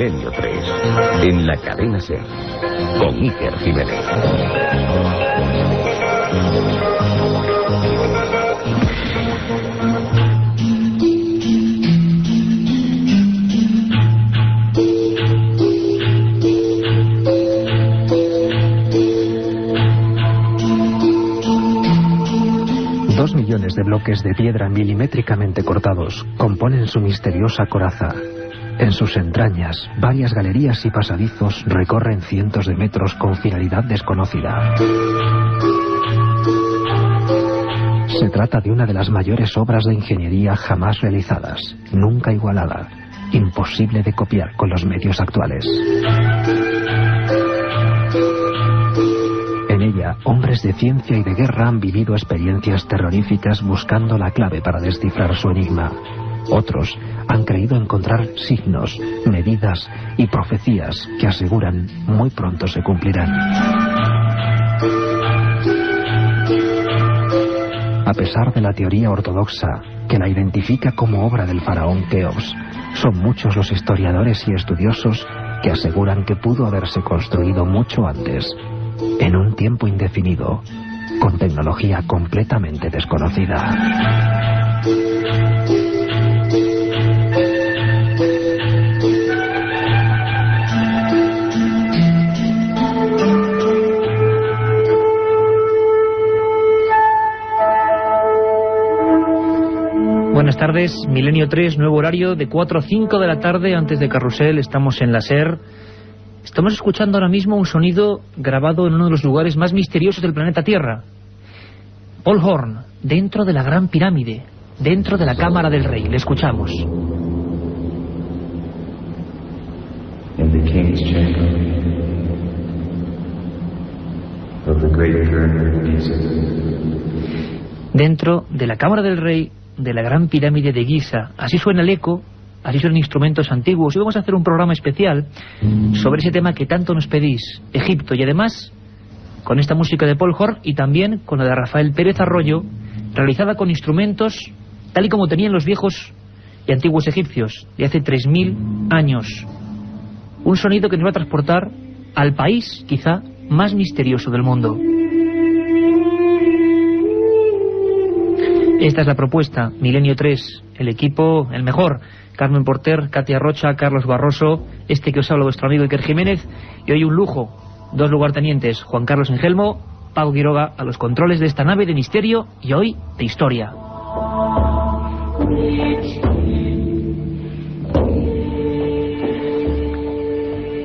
Milenio 3, en la cadena SER, con Iker Jiménez. Millones de bloques de piedra milimétricamente cortados componen su misteriosa coraza. En sus entrañas, varias galerías y pasadizos recorren cientos de metros con finalidad desconocida. Se trata de una de las mayores obras de ingeniería jamás realizadas, nunca igualada, imposible de copiar con los medios actuales. En ella, hombres de ciencia y de guerra han vivido experiencias terroríficas buscando la clave para descifrar su enigma. Otros han creído encontrar signos, medidas y profecías que aseguran muy pronto se cumplirán. A pesar de la teoría ortodoxa que la identifica como obra del faraón Keops, son muchos los historiadores y estudiosos que aseguran que pudo haberse construido mucho antes, en un tiempo indefinido, con tecnología completamente desconocida. Buenas tardes, Milenio 3, nuevo horario de 4 a 5 de la tarde, antes de Carrusel, estamos en la SER. Estamos escuchando ahora mismo un sonido grabado en uno de los lugares más misteriosos del planeta Tierra. Paul Horn, dentro de la Gran Pirámide, dentro de la Cámara del Rey. Le escuchamos. Dentro de la Cámara del Rey de la Gran Pirámide de Giza. Así suena el eco. Así son instrumentos antiguos. Y vamos a hacer un programa especial sobre ese tema que tanto nos pedís, Egipto. Y además, con esta música de Paul Horn y también con la de Rafael Pérez Arroyo, realizada con instrumentos tal y como tenían los viejos y antiguos egipcios, de hace 3000 años. Un sonido que nos va a transportar al país, quizá, más misterioso del mundo. Esta es la propuesta, Milenio 3, el equipo, el mejor. Carmen Porter, Katia Rocha, Carlos Barroso, este que os habla vuestro amigo Iker Jiménez, y hoy un lujo, 2 lugartenientes, Juan Carlos Engelmo, Paco Quiroga a los controles de esta nave de misterio y hoy de historia.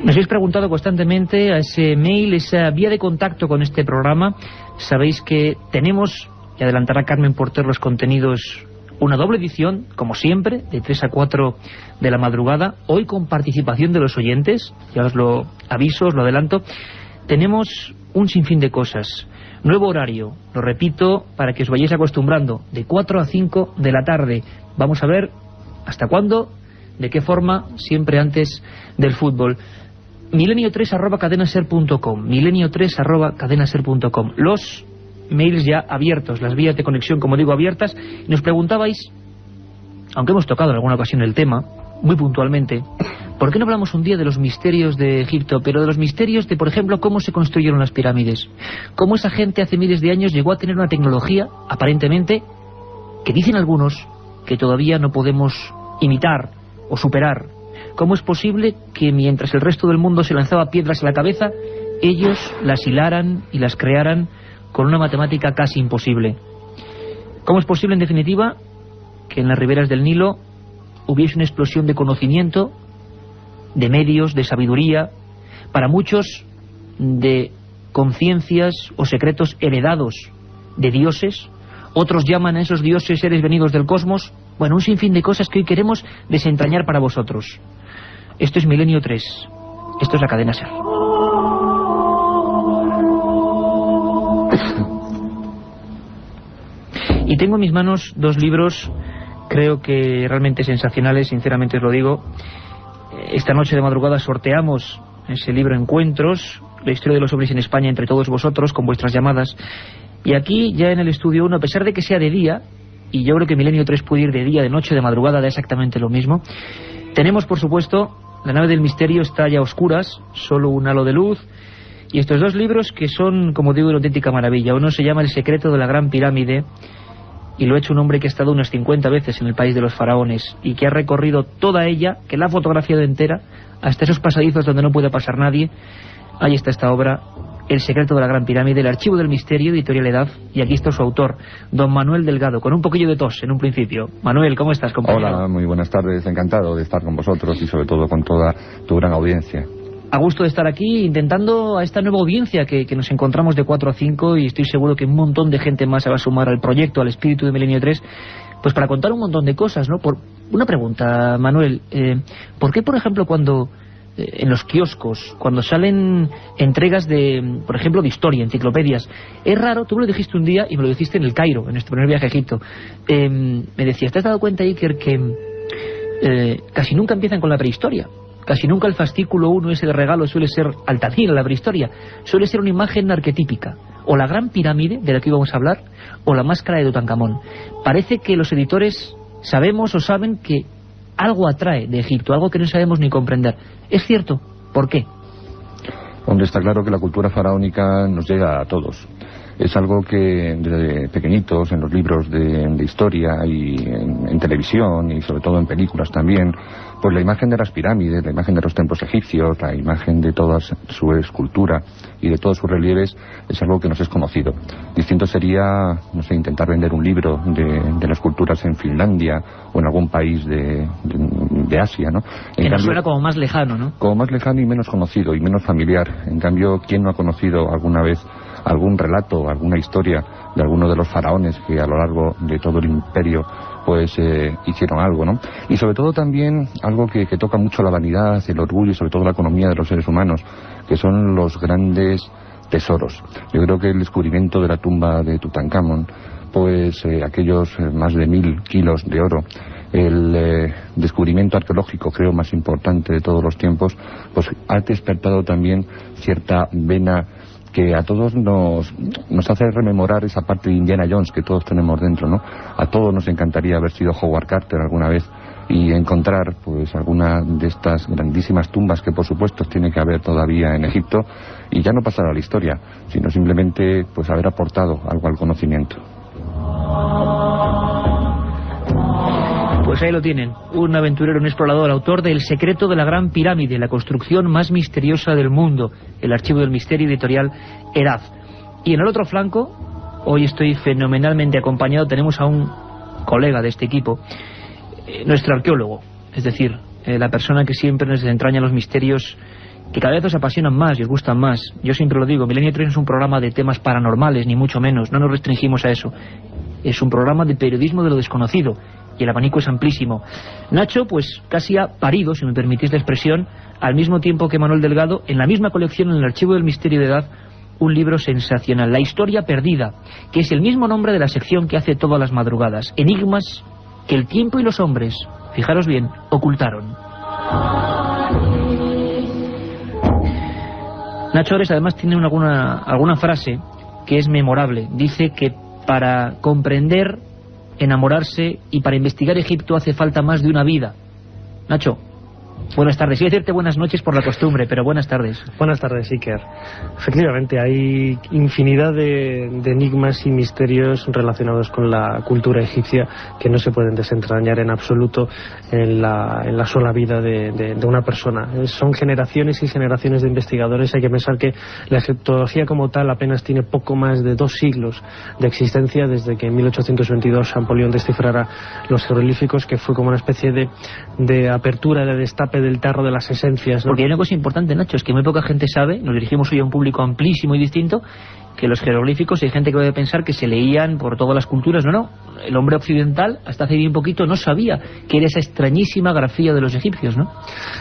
Nos habéis preguntado constantemente a ese mail, esa vía de contacto con este programa. Sabéis que tenemos, y adelantará Carmen Porter, los contenidos, una doble edición, como siempre, de 3 a 4 de la madrugada, hoy con participación de los oyentes, ya os lo aviso, os lo adelanto. Tenemos un sinfín de cosas. Nuevo horario, lo repito, para que os vayáis acostumbrando, de 4 a 5 de la tarde. Vamos a ver hasta cuándo, de qué forma, siempre antes del fútbol. milenio3@cadenaser.com, milenio3@cadenaser.com. Los mails ya abiertos, las vías de conexión, como digo, abiertas. Y nos preguntabais, aunque hemos tocado en alguna ocasión el tema, muy puntualmente, ¿por qué no hablamos un día de los misterios de Egipto, pero de los misterios de, por ejemplo, cómo se construyeron las pirámides? Cómo esa gente hace miles de años llegó a tener una tecnología, aparentemente, que dicen algunos que todavía no podemos imitar o superar. ¿Cómo es posible que mientras el resto del mundo se lanzaba piedras a la cabeza, ellos las hilaran y las crearan con una matemática casi imposible? ¿Cómo es posible, en definitiva, que en las riberas del Nilo hubiese una explosión de conocimiento, de medios, de sabiduría, para muchos de conciencias o secretos heredados de dioses? Otros llaman a esos dioses seres venidos del cosmos. Bueno, un sinfín de cosas que hoy queremos desentrañar para vosotros. Esto es Milenio 3. Esto es la cadena SER. Y tengo en mis manos 2 libros, creo que realmente sensacionales, sinceramente os lo digo. Esta noche de madrugada sorteamos ese libro Encuentros, la historia de los ovnis en España entre todos vosotros, con vuestras llamadas. Y aquí, ya en el estudio 1, a pesar de que sea de día, y yo creo que Milenio 3 puede ir de día, de noche, de madrugada, da exactamente lo mismo, tenemos, por supuesto, La nave del misterio está ya a oscuras, solo un halo de luz. Y estos dos libros que son, como digo, una auténtica maravilla. Uno se llama El secreto de la Gran Pirámide, y lo ha hecho un hombre que ha estado unas 50 veces en el país de los faraones y que ha recorrido toda ella, que la ha fotografiado entera, hasta esos pasadizos donde no puede pasar nadie. Ahí está esta obra, El secreto de la Gran Pirámide, El archivo del misterio, editorial Edad, y aquí está su autor, don Manuel Delgado, con un poquillo de tos en un principio. Manuel, ¿cómo estás, compañero? Hola, muy buenas tardes, encantado de estar con vosotros y sobre todo con toda tu gran audiencia. A gusto de estar aquí intentando a esta nueva audiencia que nos encontramos de 4 a 5, y estoy seguro que un montón de gente más se va a sumar al proyecto, al espíritu de Milenio 3, pues para contar un montón de cosas, ¿no? Por una pregunta, Manuel, ¿por qué, por ejemplo, cuando en los kioscos, cuando salen entregas de, por ejemplo, de historia, enciclopedias, es raro? Tú me lo dijiste un día y me lo dijiste en el Cairo, en nuestro primer viaje a Egipto, me decías, ¿te has dado cuenta, Iker, que casi nunca empiezan con la prehistoria? Casi nunca el fascículo 1, ese de regalo, suele ser Altamira, la prehistoria. Suele ser una imagen arquetípica. O la Gran Pirámide, de la que íbamos a hablar, o la máscara de Tutankamón. Parece que los editores sabemos o saben que algo atrae de Egipto, algo que no sabemos ni comprender. ¿Es cierto? ¿Por qué? Donde está claro que la cultura faraónica nos llega a todos. Es algo que desde pequeñitos, en los libros de historia y en televisión y sobre todo en películas también, pues la imagen de las pirámides, la imagen de los templos egipcios, la imagen de toda su escultura y de todos sus relieves es algo que nos es conocido. Distinto sería, no sé, intentar vender un libro de las culturas en Finlandia o en algún país de Asia, ¿no? Que nos suena como más lejano, ¿no? Como más lejano y menos conocido y menos familiar. En cambio, ¿quién no ha conocido alguna vez algún relato, alguna historia de alguno de los faraones que a lo largo de todo el imperio pues hicieron algo, ¿no? Y sobre todo también algo que toca mucho la vanidad, el orgullo y sobre todo la economía de los seres humanos, que son los grandes tesoros. Yo creo que el descubrimiento de la tumba de Tutankamón, pues aquellos más de 1000 kilos de oro, el descubrimiento arqueológico creo más importante de todos los tiempos, pues ha despertado también cierta vena que a todos nos hace rememorar esa parte de Indiana Jones que todos tenemos dentro, ¿no? A todos nos encantaría haber sido Howard Carter alguna vez y encontrar pues alguna de estas grandísimas tumbas que por supuesto tiene que haber todavía en Egipto, y ya no pasar a la historia, sino simplemente pues haber aportado algo al conocimiento. Pues ahí lo tienen, un aventurero, un explorador, autor de El secreto de la Gran Pirámide, la construcción más misteriosa del mundo, el archivo del misterio, editorial Edad. Y en el otro flanco, hoy estoy fenomenalmente acompañado, tenemos a un colega de este equipo, nuestro arqueólogo, es decir, la persona que siempre nos desentraña los misterios que cada vez os apasionan más y os gustan más. Yo siempre lo digo, Milenio 3 no es un programa de temas paranormales, ni mucho menos, no nos restringimos a eso. Es un programa de periodismo de lo desconocido, y el abanico es amplísimo. Nacho, pues casi ha parido, si me permitís la expresión, al mismo tiempo que Manuel Delgado, en la misma colección, en el Archivo del Misterio de Edad, un libro sensacional, La historia perdida, que es el mismo nombre de la sección que hace todas las madrugadas. Enigmas que el tiempo y los hombres, fijaros bien, ocultaron. Nacho Ores además tiene alguna frase que es memorable. Dice que para comprender, enamorarse y para investigar Egipto hace falta más de una vida. Nacho, buenas tardes. Iba a decirte buenas noches por la costumbre, pero buenas tardes. Buenas tardes, Iker. Efectivamente, hay infinidad de enigmas y misterios relacionados con la cultura egipcia que no se pueden desentrañar en absoluto en la sola vida de una persona. Son generaciones y generaciones de investigadores. Hay que pensar que la egiptología como tal apenas tiene poco más de 2 siglos de existencia, desde que en 1822 Champollion descifrara los jeroglíficos, que fue como una especie de apertura, de destape del tarro de las esencias, ¿no? Porque hay una cosa importante, Nacho, es que muy poca gente sabe, nos dirigimos hoy a un público amplísimo y distinto, que los jeroglíficos, hay gente que debe pensar que se leían por todas las culturas. No, el hombre occidental hasta hace bien poquito no sabía que era esa extrañísima grafía de los egipcios, ¿no?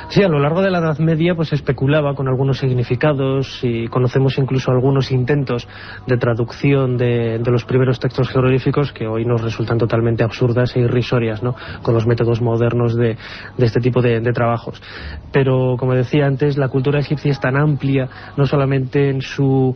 Sí, a lo largo de la Edad Media pues se especulaba con algunos significados y conocemos incluso algunos intentos de traducción de los primeros textos jeroglíficos que hoy nos resultan totalmente absurdas e irrisorias, ¿no?, con los métodos modernos de este tipo de trabajos. Pero, como decía antes, la cultura egipcia es tan amplia, no solamente en su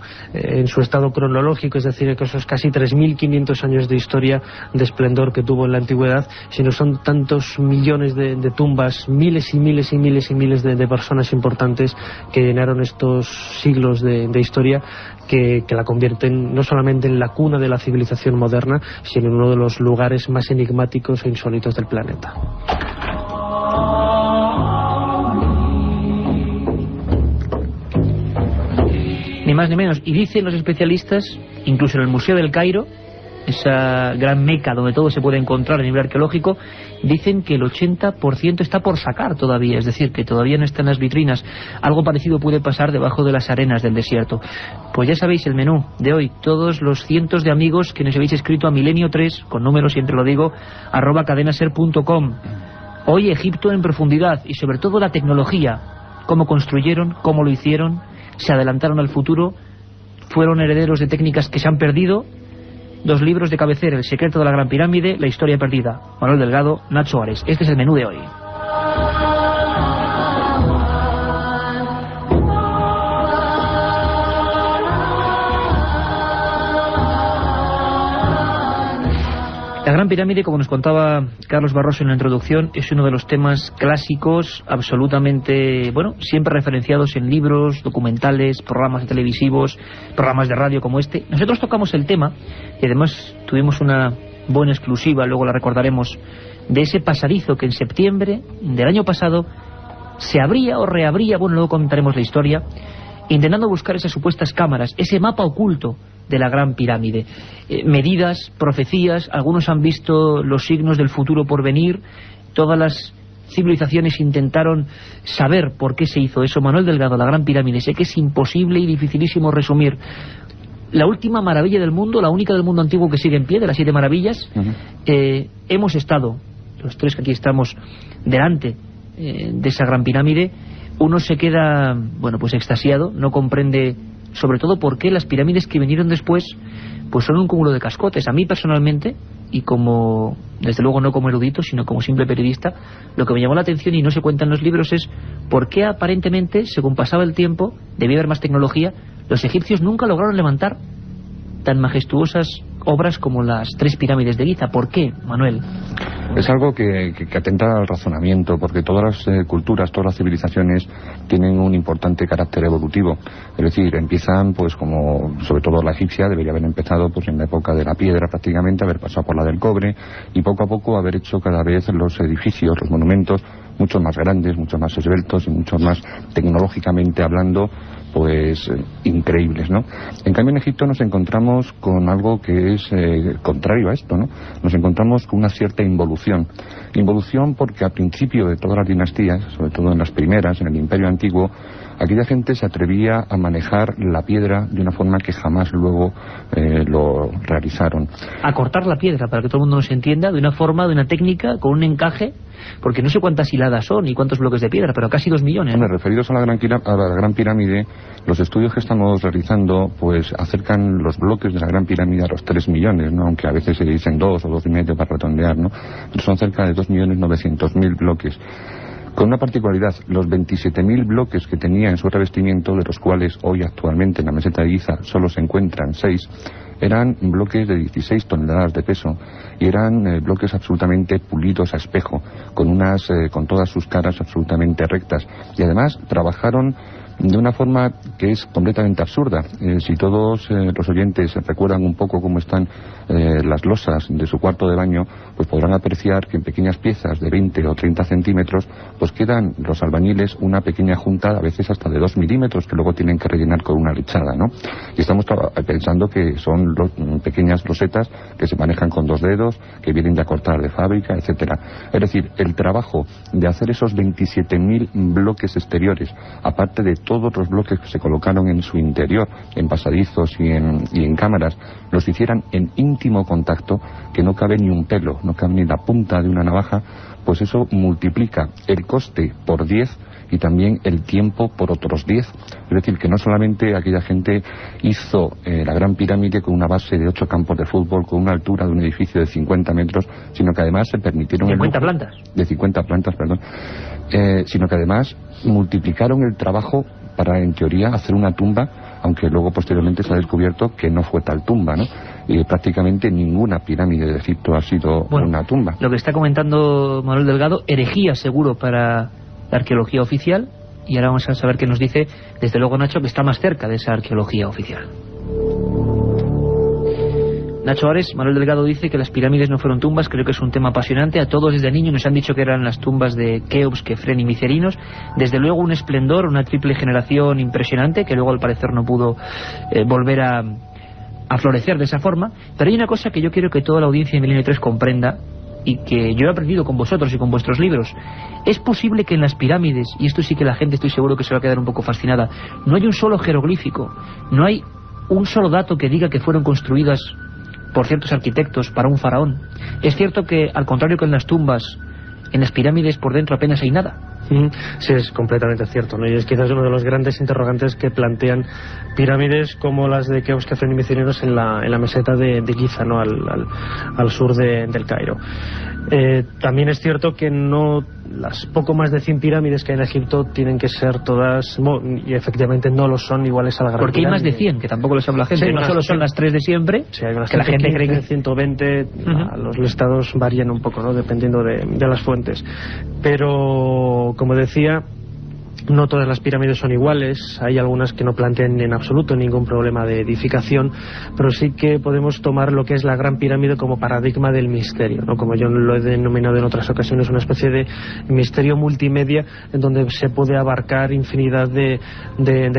estado cronológico, es decir, que esos casi 3.500 años de historia, de esplendor que tuvo en la antigüedad, sino son tantos millones de tumbas, miles y miles y miles y miles de personas importantes que llenaron estos siglos de historia, que la convierten no solamente en la cuna de la civilización moderna, sino en uno de los lugares más enigmáticos e insólitos del planeta. Ni más ni menos. Y dicen los especialistas, incluso en el Museo del Cairo, esa gran meca donde todo se puede encontrar a nivel arqueológico, dicen que el 80% está por sacar todavía, es decir, que todavía no está en las vitrinas. Algo parecido puede pasar debajo de las arenas del desierto. Pues ya sabéis el menú de hoy, todos los cientos de amigos que nos habéis escrito a milenio3, con número siempre lo digo, @cadenaser.com. Hoy Egipto en profundidad y sobre todo la tecnología, cómo construyeron, cómo lo hicieron, se adelantaron al futuro, fueron herederos de técnicas que se han perdido. 2 libros de cabecera, El secreto de la Gran Pirámide, La historia perdida. Manuel Delgado, Nacho Ares. Este es el menú de hoy. La Gran Pirámide, como nos contaba Carlos Barroso en la introducción, es uno de los temas clásicos, absolutamente, bueno, siempre referenciados en libros, documentales, programas televisivos, programas de radio como este. Nosotros tocamos el tema y además tuvimos una buena exclusiva, luego la recordaremos, de ese pasadizo que en septiembre del año pasado se abría o reabría, bueno, luego comentaremos la historia, intentando buscar esas supuestas cámaras, ese mapa oculto de la Gran Pirámide. Medidas, profecías, algunos han visto los signos del futuro por venir, todas las civilizaciones intentaron saber por qué se hizo eso. Manuel Delgado, la Gran Pirámide, sé que es imposible y dificilísimo resumir. La última maravilla del mundo, la única del mundo antiguo que sigue en pie, de las 7 maravillas. Hemos estado, los 3 que aquí estamos, delante de esa Gran Pirámide. Uno se queda, bueno, pues extasiado, no comprende sobre todo por qué las pirámides que vinieron después pues son un cúmulo de cascotes. A mí personalmente, y como, desde luego no como erudito, sino como simple periodista, lo que me llamó la atención y no se cuenta en los libros es por qué aparentemente, según pasaba el tiempo, debía haber más tecnología, los egipcios nunca lograron levantar tan majestuosas obras como las 3 pirámides de Giza. ¿Por qué, Manuel? Es algo que atenta al razonamiento, porque todas las culturas, todas las civilizaciones tienen un importante carácter evolutivo. Es decir, empiezan, pues como sobre todo la egipcia, debería haber empezado pues en la época de la piedra prácticamente, haber pasado por la del cobre, y poco a poco haber hecho cada vez los edificios, los monumentos, mucho más grandes, mucho más esbeltos y mucho más tecnológicamente hablando, pues increíbles, ¿no? En cambio en Egipto nos encontramos con algo que es contrario a esto, ¿no? Nos encontramos con una cierta involución porque al principio de todas las dinastías, sobre todo en las primeras, en el Imperio Antiguo, aquella gente se atrevía a manejar la piedra de una forma que jamás luego lo realizaron. A cortar la piedra, para que todo el mundo nos entienda, de una forma, de una técnica, con un encaje, porque no sé cuántas hiladas son y cuántos bloques de piedra, pero casi 2 millones. Hombre, referidos a la Gran Pirámide, los estudios que estamos realizando pues acercan los bloques de la Gran Pirámide a los 3 millones, ¿no? Aunque a veces se dicen 2 o 2,5 para redondear, ¿no? Pero son cerca de 2.900.000 bloques. Con una particularidad, los 27.000 bloques que tenía en su revestimiento, de los cuales hoy actualmente en la meseta de Giza solo se encuentran 6, eran bloques de 16 toneladas de peso y eran bloques absolutamente pulidos a espejo, con todas sus caras absolutamente rectas, y además trabajaron de una forma que es completamente absurda. Si todos los oyentes recuerdan un poco cómo están las losas de su cuarto de baño, pues podrán apreciar que en pequeñas piezas de 20 o 30 centímetros pues quedan los albañiles una pequeña junta, a veces hasta de 2 milímetros, que luego tienen que rellenar con una lechada, ¿no? Y estamos pensando que son pequeñas losetas que se manejan con 2 dedos, que vienen de cortar de fábrica, etcétera. Es decir, el trabajo de hacer esos 27.000 bloques exteriores, aparte de todos los bloques que se colocaron en su interior, en pasadizos y en cámaras, los hicieran en íntimo contacto, que no cabe ni un pelo, no cabe ni la punta de una navaja, pues eso multiplica el coste por 10 y también el tiempo por otros 10. Es decir, que no solamente aquella gente hizo la Gran Pirámide con una base de 8 campos de fútbol, con una altura de un edificio de 50 metros, sino que además se permitieron... 50 plantas. De 50 plantas, perdón. Sino que además multiplicaron el trabajo para en teoría hacer una tumba, aunque luego posteriormente se ha descubierto que no fue tal tumba, ¿no? Y prácticamente ninguna pirámide de Egipto ha sido una tumba. Lo que está comentando Manuel Delgado, herejía seguro para la arqueología oficial, y ahora vamos a saber qué nos dice, desde luego, Nacho, que está más cerca de esa arqueología oficial. Nacho Ares, Manuel Delgado dice que las pirámides no fueron tumbas. Creo que es un tema apasionante. A todos desde niño nos han dicho que eran las tumbas de Keops, Kefren y Micerinos. Desde luego un esplendor, una triple generación impresionante, que luego al parecer no pudo volver a florecer de esa forma. Pero hay una cosa que yo quiero que toda la audiencia de Milenio 3 comprenda, y que yo he aprendido con vosotros y con vuestros libros. Es posible que en las pirámides, y esto sí que la gente estoy seguro que se va a quedar un poco fascinada, no hay un solo jeroglífico, no hay un solo dato que diga que fueron construidas por ciertos arquitectos para un faraón. Es cierto que, al contrario que en las tumbas, en las pirámides por dentro apenas hay nada. Sí, es completamente cierto, ¿no? Y es quizás uno de los grandes interrogantes que plantean pirámides como las de Keops, Kefren y Micerinos en la meseta de Giza, ¿no? Al sur del Cairo. También es cierto que no, las poco más de 100 pirámides que hay en Egipto tienen que ser todas, y efectivamente no lo son, iguales a la gran porque pirámide. hay más de 100, que tampoco lo sabe la gente. Sí, no solo son las 3 de siempre, sí, hay unas que la gente cree que 120, los listados varían un poco, ¿no? Dependiendo de las fuentes. Pero, como decía, no todas las pirámides son iguales, hay algunas que no plantean en absoluto ningún problema de edificación, pero sí que podemos tomar lo que es la Gran Pirámide como paradigma del misterio, ¿no? Como yo lo he denominado en otras ocasiones, una especie de misterio multimedia en donde se puede abarcar infinidad de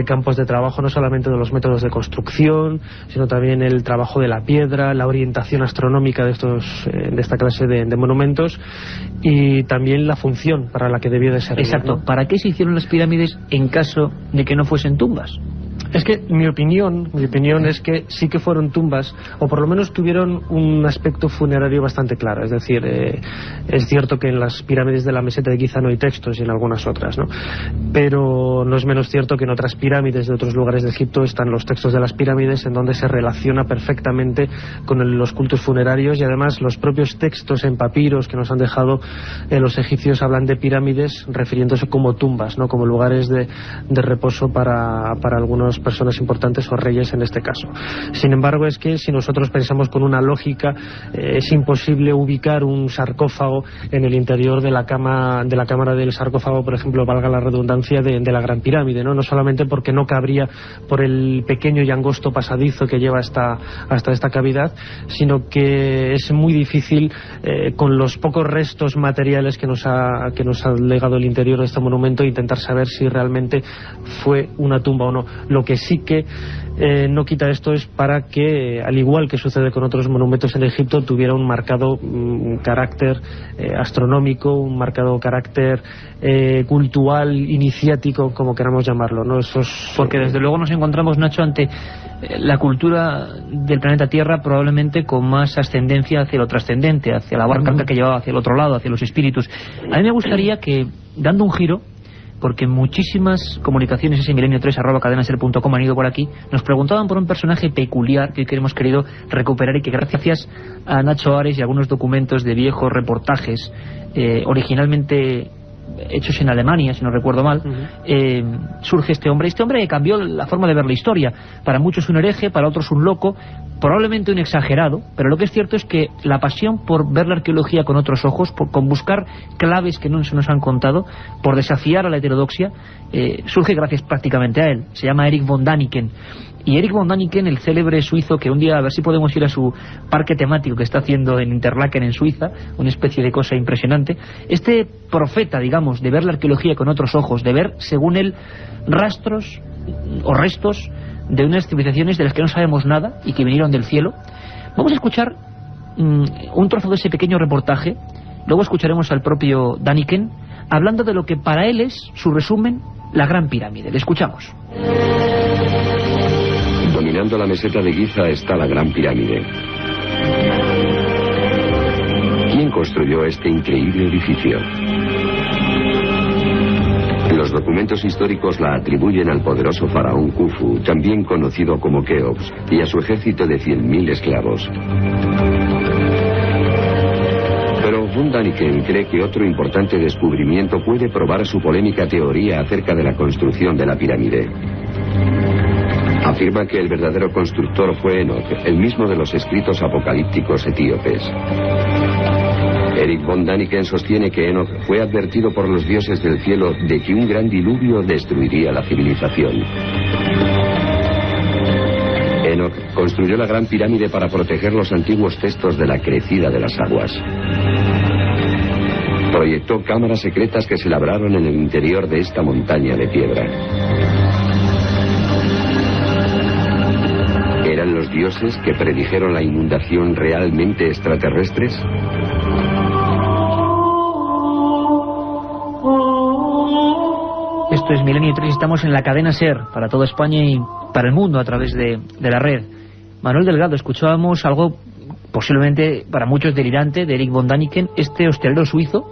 campos de trabajo, no solamente de los métodos de construcción, sino también el trabajo de la piedra, la orientación astronómica de esta clase de monumentos, y también la función para la que debió de servir. Exacto, ¿no? ¿Para qué se hicieron las pirámides en caso de que no fuesen tumbas? Es que mi opinión es que sí que fueron tumbas, o por lo menos tuvieron un aspecto funerario bastante claro. Es decir, es cierto que en las pirámides de la meseta de Giza no hay textos, y en algunas otras, ¿no? Pero no es menos cierto que en otras pirámides de otros lugares de Egipto están los textos de las pirámides, en donde se relaciona perfectamente con los cultos funerarios, y además los propios textos en papiros que nos han dejado los egipcios hablan de pirámides refiriéndose como tumbas, ¿no? Como lugares de reposo para algunas personas importantes o reyes en este caso. Sin embargo, es que si nosotros pensamos con una lógica, es imposible ubicar un sarcófago en el interior de la cámara del sarcófago, por ejemplo, valga la redundancia, de la Gran Pirámide, ¿no? No solamente porque no cabría por el pequeño y angosto pasadizo que lleva hasta esta cavidad, sino que es muy difícil, con los pocos restos materiales que nos ha legado el interior de este monumento, intentar saber si realmente fue una tumba o no. Lo que sí que no quita esto es para que, al igual que sucede con otros monumentos en Egipto, tuviera un marcado carácter astronómico, un marcado carácter cultural, iniciático, como queramos llamarlo, ¿no? Porque desde luego nos encontramos, Nacho, ante la cultura del planeta Tierra probablemente con más ascendencia hacia lo trascendente, hacia la barca que llevaba hacia el otro lado, hacia los espíritus. A mí me gustaría que, dando un giro, porque muchísimas comunicaciones, ese milenio3@cadenaser.com, han ido por aquí, nos preguntaban por un personaje peculiar que hemos querido recuperar, y que gracias a Nacho Ares y algunos documentos de viejos reportajes originalmente hechos en Alemania, si no recuerdo mal, surge este hombre que cambió la forma de ver la historia. Para muchos un hereje, para otros un loco, probablemente un exagerado, pero lo que es cierto es que la pasión por ver la arqueología con otros ojos, con buscar claves que no se nos han contado, por desafiar a la heterodoxia, surge gracias prácticamente a él. Se llama Erich von Däniken. Y Erich von Däniken, el célebre suizo, que un día a ver si podemos ir a su parque temático que está haciendo en Interlaken, en Suiza, una especie de cosa impresionante, este profeta, digamos, de ver la arqueología con otros ojos, de ver, según él, rastros o restos de unas civilizaciones de las que no sabemos nada y que vinieron del cielo. Vamos a escuchar un trozo de ese pequeño reportaje, luego escucharemos al propio Däniken hablando de lo que para él es, su resumen, la Gran Pirámide. Le escuchamos. Dominando la meseta de Giza está la Gran Pirámide. ¿Quién construyó este increíble edificio? Los documentos históricos la atribuyen al poderoso faraón Khufu, también conocido como Keops, y a su ejército de 100.000 esclavos. Pero Enoch von Däniken cree que otro importante descubrimiento puede probar su polémica teoría acerca de la construcción de la pirámide. Afirma que el verdadero constructor fue Enoch, el mismo de los escritos apocalípticos etíopes. Erich von Däniken sostiene que Enoch fue advertido por los dioses del cielo de que un gran diluvio destruiría la civilización. Enoch construyó la Gran Pirámide para proteger los antiguos textos de la crecida de las aguas. Proyectó cámaras secretas que se labraron en el interior de esta montaña de piedra. ¿Eran los dioses que predijeron la inundación realmente extraterrestres? Esto es Milenio 3 y estamos en la cadena SER para toda España y para el mundo a través de la red. Manuel Delgado, escuchábamos algo posiblemente para muchos delirante de Erich von Däniken, este hostelero suizo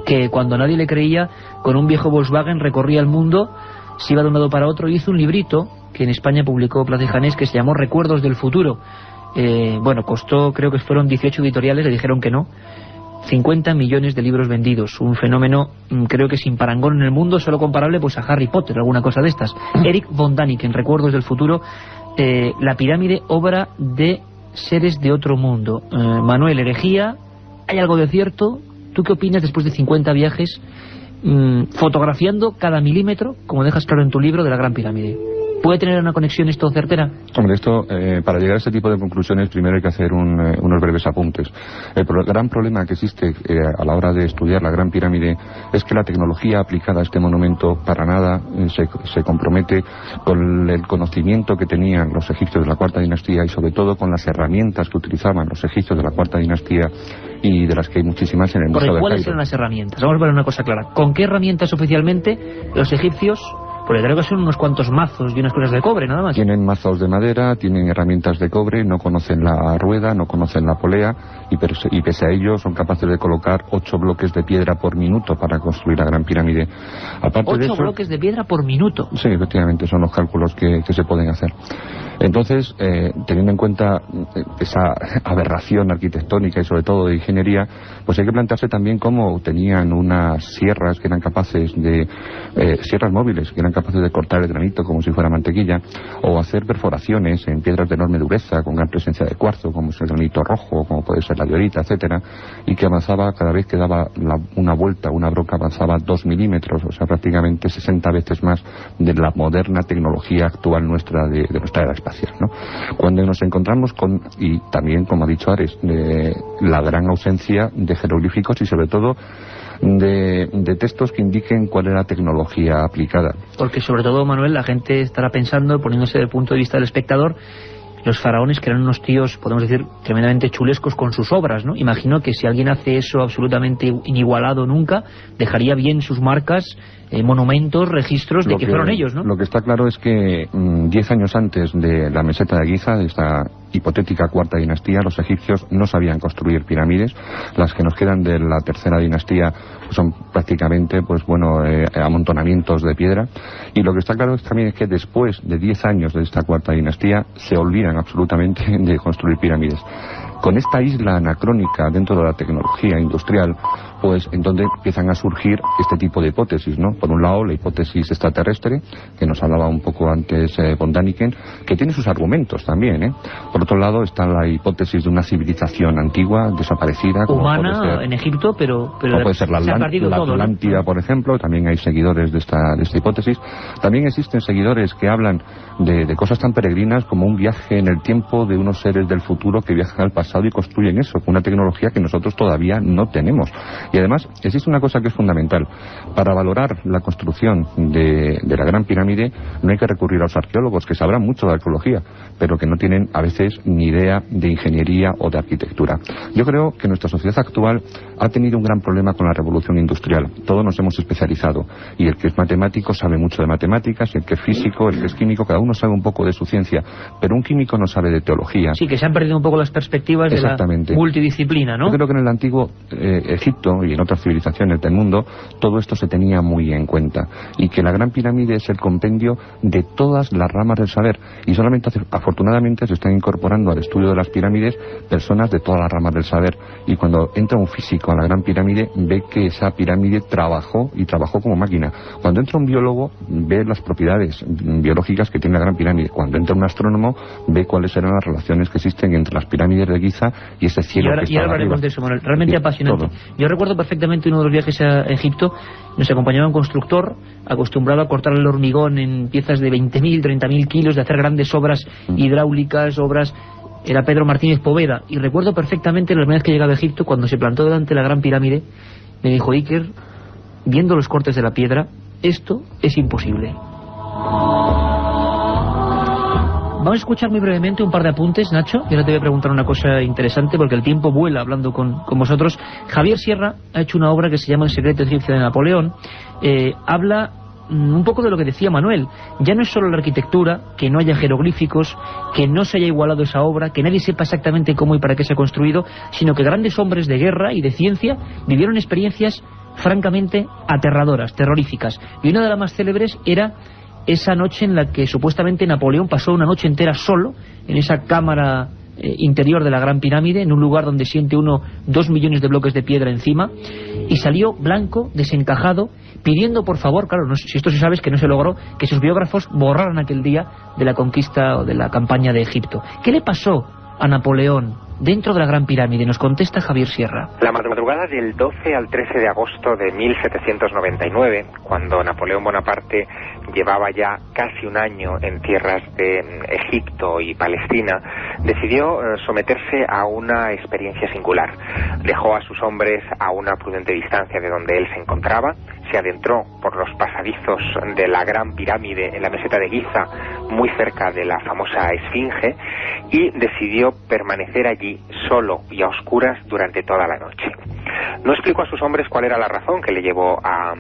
que cuando nadie le creía con un viejo Volkswagen recorría el mundo, se iba de un lado para otro y hizo un librito que en España publicó Plaza y Janés que se llamó Recuerdos del Futuro. Costó, creo que fueron 18 editoriales, le dijeron que no. 50 millones de libros vendidos, un fenómeno creo que sin parangón en el mundo, solo comparable pues a Harry Potter, alguna cosa de estas. Erich von Däniken, Recuerdos del Futuro, la pirámide, obra de seres de otro mundo. Manuel, herejía, ¿hay algo de cierto? ¿Tú qué opinas después de 50 viajes fotografiando cada milímetro, como dejas claro en tu libro, de la Gran Pirámide? ¿Puede tener una conexión esto certera? Hombre, esto, para llegar a este tipo de conclusiones, primero hay que hacer unos breves apuntes. El gran problema que existe a la hora de estudiar la Gran Pirámide es que la tecnología aplicada a este monumento para nada se compromete con el conocimiento que tenían los egipcios de la Cuarta Dinastía y sobre todo con las herramientas que utilizaban los egipcios de la Cuarta Dinastía y de las que hay muchísimas en el Museo de Cairo. ¿Cuáles eran las herramientas? Vamos a ver una cosa clara. ¿Con qué herramientas oficialmente los egipcios? Porque creo que son unos cuantos mazos y unas cosas de cobre, nada más. Tienen mazos de madera, tienen herramientas de cobre, no conocen la rueda, no conocen la polea, y pese a ello son capaces de colocar 8 bloques de piedra por minuto para construir la Gran Pirámide. Aparte 8 de eso, bloques de piedra por minuto. Sí, efectivamente, son los cálculos que se pueden hacer. Entonces, teniendo en cuenta esa aberración arquitectónica y sobre todo de ingeniería, pues hay que plantearse también cómo tenían unas sierras que eran capaces de sierras móviles que eran capaces de cortar el granito como si fuera mantequilla, o hacer perforaciones en piedras de enorme dureza con gran presencia de cuarzo, como es el granito rojo, como puede ser la diorita, etcétera, y que avanzaba cada vez que daba una vuelta, una broca avanzaba 2 milímetros, o sea, prácticamente 60 veces más de la moderna tecnología actual nuestra de nuestra era espacial, ¿no? Cuando nos encontramos con, y también, como ha dicho Ares, de la gran ausencia de jeroglíficos y sobre todo de textos que indiquen cuál era la tecnología aplicada. Porque sobre todo, Manuel, la gente estará pensando, poniéndose del punto de vista del espectador, los faraones que eran unos tíos, podemos decir, tremendamente chulescos con sus obras, ¿no? Imagino que si alguien hace eso absolutamente inigualado nunca, dejaría bien sus marcas, monumentos, registros de que fueron ellos, ¿no? Lo que está claro es que 10 años antes de la meseta de Giza, de esta hipotética Cuarta Dinastía, los egipcios no sabían construir pirámides. Las que nos quedan de la Tercera Dinastía son prácticamente, amontonamientos de piedra. Y lo que está claro también es que después de 10 años de esta Cuarta Dinastía se olvidan absolutamente de construir pirámides. Con esta isla anacrónica dentro de la tecnología industrial, pues en donde empiezan a surgir este tipo de hipótesis, ¿no? Por un lado, la hipótesis extraterrestre, que nos hablaba un poco antes von Däniken, que tiene sus argumentos también, ¿eh? Por otro lado, está la hipótesis de una civilización antigua, desaparecida, como humana, puede ser, en Egipto, pero puede ser la Atlántida, ¿no? Por ejemplo. También hay seguidores de esta hipótesis. También existen seguidores que hablan de cosas tan peregrinas como un viaje en el tiempo de unos seres del futuro que viajan al pasado y construyen eso, con una tecnología que nosotros todavía no tenemos. Y además existe una cosa que es fundamental. Para valorar la construcción de la Gran Pirámide no hay que recurrir a los arqueólogos, que sabrán mucho de arqueología, pero que no tienen a veces ni idea de ingeniería o de arquitectura. Yo creo que nuestra sociedad actual ha tenido un gran problema con la revolución industrial. Todos nos hemos especializado, y el que es matemático sabe mucho de matemáticas, y el que es físico, el que es químico, cada uno sabe un poco de su ciencia, pero un químico no sabe de teología. Sí, que se han perdido un poco las perspectivas pruebas de la multidisciplina, ¿no? Yo creo que en el antiguo Egipto y en otras civilizaciones del mundo todo esto se tenía muy en cuenta, y que la Gran Pirámide es el compendio de todas las ramas del saber, y solamente afortunadamente se están incorporando al estudio de las pirámides personas de todas las ramas del saber, y cuando entra un físico a la Gran Pirámide ve que esa pirámide trabajó como máquina. Cuando entra un biólogo ve las propiedades biológicas que tiene la Gran Pirámide. Cuando entra un astrónomo ve cuáles eran las relaciones que existen entre las pirámides de Giza y ese cielo que está y ahora hablaremos de eso, Manuel. Realmente apasionante. Todo. Yo recuerdo perfectamente uno de los viajes a Egipto. Nos acompañaba un constructor acostumbrado a cortar el hormigón en piezas de 20.000, 30.000 kilos, de hacer grandes obras hidráulicas, era Pedro Martínez Poveda, y recuerdo perfectamente la primera vez que llegaba a Egipto, cuando se plantó delante de la Gran Pirámide, me dijo: Iker, viendo los cortes de la piedra, esto es imposible. Vamos a escuchar muy brevemente un par de apuntes, Nacho, y ahora te voy a preguntar una cosa interesante, porque el tiempo vuela hablando con vosotros. Javier Sierra ha hecho una obra que se llama El secreto egipcio de Napoleón. Habla un poco de lo que decía Manuel. Ya no es solo la arquitectura, que no haya jeroglíficos, que no se haya igualado esa obra, que nadie sepa exactamente cómo y para qué se ha construido, sino que grandes hombres de guerra y de ciencia vivieron experiencias francamente aterradoras, terroríficas. Y una de las más célebres era esa noche en la que supuestamente Napoleón pasó una noche entera solo en esa cámara interior de la Gran Pirámide, en un lugar donde siente uno 2 millones de bloques de piedra encima, y salió blanco, desencajado, pidiendo por favor, claro, no sé si esto se sabe, es que no se logró, que sus biógrafos borraran aquel día de la conquista o de la campaña de Egipto. ¿Qué le pasó a Napoleón dentro de la Gran Pirámide? Nos contesta Javier Sierra. La madrugada del 12 al 13 de agosto de 1799, cuando Napoleón Bonaparte llevaba ya casi un año en tierras de Egipto y Palestina, decidió someterse a una experiencia singular. Dejó a sus hombres a una prudente distancia de donde él se encontraba, se adentró por los pasadizos de la Gran Pirámide en la meseta de Giza, muy cerca de la famosa Esfinge, y decidió permanecer allí solo y a oscuras durante toda la noche. No explicó a sus hombres cuál era la razón que le llevó a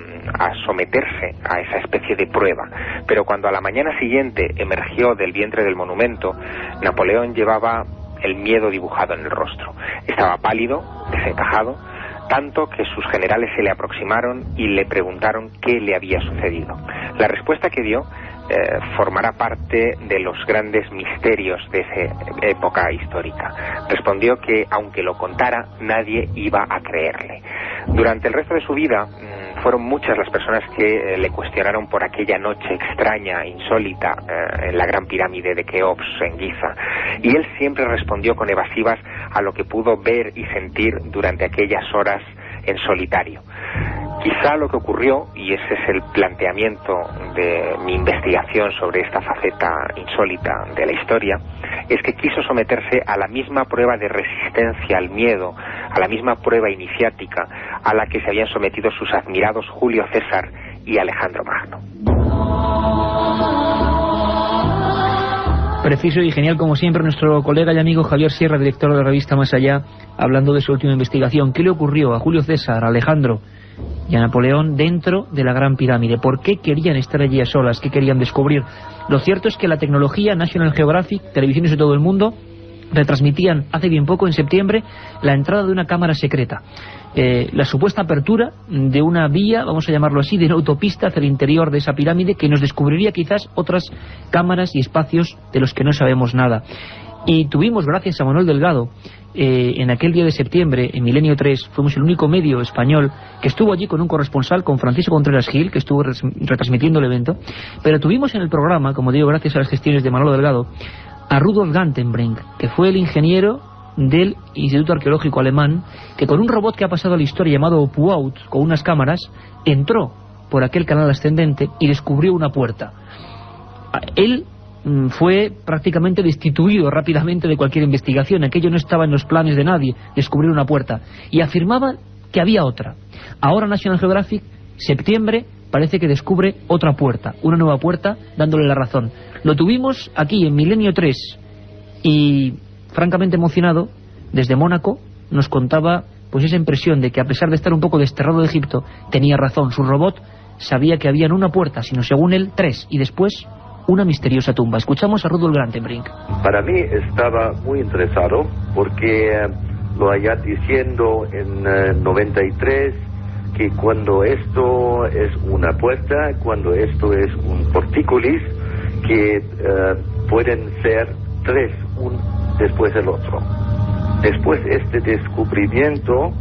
someterse a esa especie de prueba, pero cuando a la mañana siguiente emergió del vientre del monumento, Napoleón llevaba el miedo dibujado en el rostro. Estaba pálido, desencajado, tanto que sus generales se le aproximaron y le preguntaron qué le había sucedido. La respuesta que dio formará parte de los grandes misterios de esa época histórica. Respondió que aunque lo contara, nadie iba a creerle. Durante el resto de su vida fueron muchas las personas que le cuestionaron por aquella noche extraña, insólita, en la Gran Pirámide de Keops, en Giza, y él siempre respondió con evasivas a lo que pudo ver y sentir durante aquellas horas en solitario. Quizá lo que ocurrió, y ese es el planteamiento de mi investigación sobre esta faceta insólita de la historia, es que quiso someterse a la misma prueba de resistencia al miedo, a la misma prueba iniciática a la que se habían sometido sus admirados Julio César y Alejandro Magno. Preciso y genial, como siempre, nuestro colega y amigo Javier Sierra, director de la revista Más Allá, hablando de su última investigación. ¿Qué le ocurrió a Julio César, a Alejandro y a Napoleón dentro de la Gran Pirámide? ¿Por qué querían estar allí a solas? ¿Qué querían descubrir? Lo cierto es que la tecnología, National Geographic, televisiones de todo el mundo, retransmitían hace bien poco, en septiembre, la entrada de una cámara secreta. La supuesta apertura de una vía, vamos a llamarlo así, de una autopista hacia el interior de esa pirámide, que nos descubriría quizás otras cámaras y espacios de los que no sabemos nada. Y tuvimos, gracias a Manuel Delgado, en aquel día de septiembre, en Milenio 3, fuimos el único medio español que estuvo allí con un corresponsal, con Francisco Contreras Gil, que estuvo retransmitiendo el evento, pero tuvimos en el programa, como digo, gracias a las gestiones de Manuel Delgado, a Rudolf Gantenbrink, que fue el ingeniero del Instituto Arqueológico Alemán, que con un robot que ha pasado a la historia llamado Opuaut, con unas cámaras, entró por aquel canal ascendente y descubrió una puerta. Él fue prácticamente destituido rápidamente de cualquier investigación. Aquello no estaba en los planes de nadie, descubrir una puerta, y afirmaba que había otra. Ahora National Geographic, septiembre, parece que descubre otra puerta, una nueva puerta, dándole la razón. Lo tuvimos aquí en Milenio 3 y, francamente emocionado, desde Mónaco nos contaba pues esa impresión de que, a pesar de estar un poco desterrado de Egipto, tenía razón. Su robot sabía que había no una puerta, sino, según él, 3, y después una misteriosa tumba. Escuchamos a Rudolf Grantenbrink. Para mí estaba muy interesado porque lo allá diciendo en 93 que cuando esto es una puerta, cuando esto es un portícolis, que pueden ser tres, un después del otro. Después este descubrimiento,